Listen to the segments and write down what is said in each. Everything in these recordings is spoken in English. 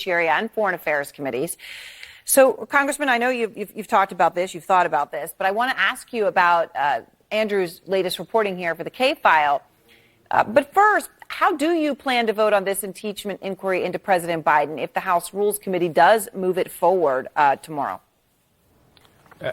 Judiciary and Foreign Affairs Committees. So, Congressman, I know you've talked about this, you've thought about this, but I want to ask you about Andrew's latest reporting here for the K-File. But first, how do you plan to vote on this impeachment inquiry into President Biden if the House Rules Committee does move it forward tomorrow?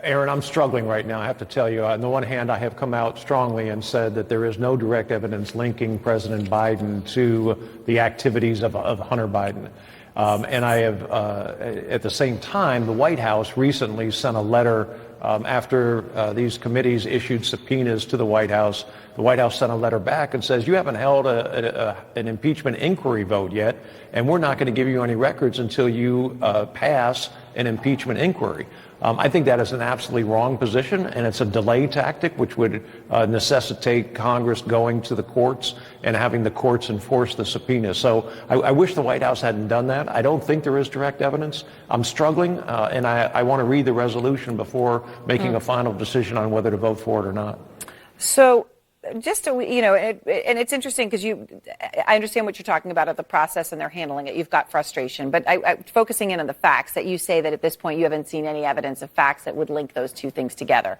Erin, I'm struggling right now, I have to tell you. On the one hand, I have come out strongly and said that there is no direct evidence linking President Biden to the activities of Hunter Biden. And I have, at the same time, the White House recently sent a letter after these committees issued subpoenas to the White House. The White House sent a letter back and says, you haven't held an impeachment inquiry vote yet, and we're not going to give you any records until you pass an impeachment inquiry. I think that is an absolutely wrong position, and it's a delay tactic which would necessitate Congress going to the courts and having the courts enforce the subpoena. So I wish the White House hadn't done that. I don't think there is direct evidence. I'm struggling, and I want to read the resolution before making a final decision on whether to vote for it or not. So just to, and it's interesting because I understand what you're talking about of the process and they're handling it. You've got frustration, but focusing in on the facts that you say that at this point you haven't seen any evidence of facts that would link those two things together.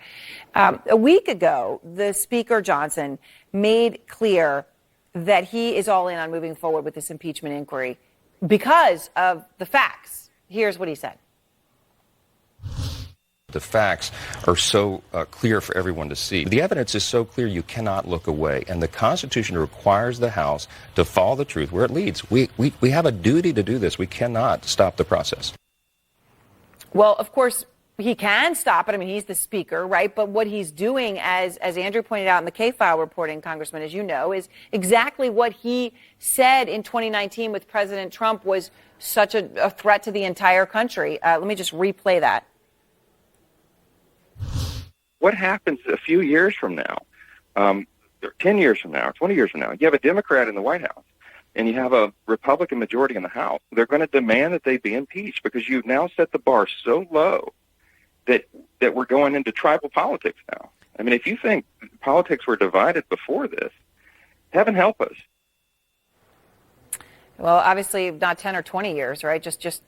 A week ago, the Speaker Johnson made clear that he is all in on moving forward with this impeachment inquiry because of the facts. Here's what he said. The facts are so clear for everyone to see. The evidence is so clear you cannot look away. And the Constitution requires the House to follow the truth where it leads. We have a duty to do this. We cannot stop the process. Well, of course, he can stop it. I mean, he's the Speaker, right? But what he's doing, as Andrew pointed out in the K-File reporting, Congressman, as you know, is exactly what he said in 2019 with President Trump was such a threat to the entire country. Let me just replay that. What happens a few years from now, 10 years from now, 20 years from now? You have a Democrat in the White House and you have a Republican majority in the House. They're going to demand that they be impeached because you've now set the bar so low that we're going into tribal politics now. I mean, if you think politics were divided before this, heaven help us. Well, obviously not 10 or 20 years, right? Just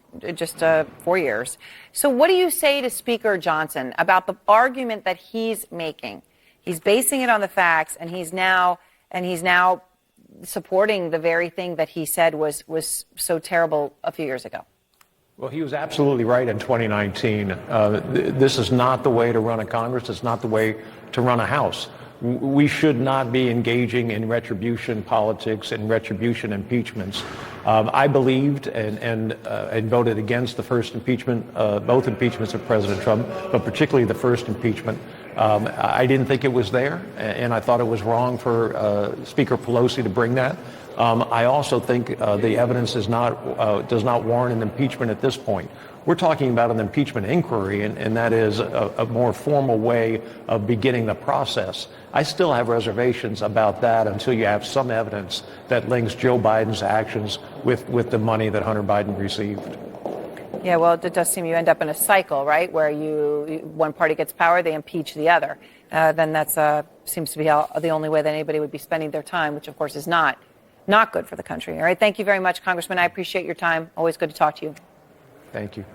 4 years. So what do you say to Speaker Johnson about the argument that he's making? He's basing it on the facts, and he's now supporting the very thing that he said was so terrible a few years ago. Well, he was absolutely right in 2019. This is not the way to run a Congress. It's not the way to run a House. We should not be engaging in retribution politics and retribution impeachments. I believed and voted against the first impeachment, both impeachments of President Trump, but particularly the first impeachment. I didn't think it was there, and I thought it was wrong for Speaker Pelosi to bring that. I also think the evidence does not warrant an impeachment at this point. We're talking about an impeachment inquiry, and that is a more formal way of beginning the process. I still have reservations about that until you have some evidence that links Joe Biden's actions with the money that Hunter Biden received. Yeah, well, it does seem you end up in a cycle, right, where one party gets power, they impeach the other. Then that seems to be the only way that anybody would be spending their time, which, of course, is not good for the country. All right, thank you very much, Congressman. I appreciate your time. Always good to talk to you. Thank you.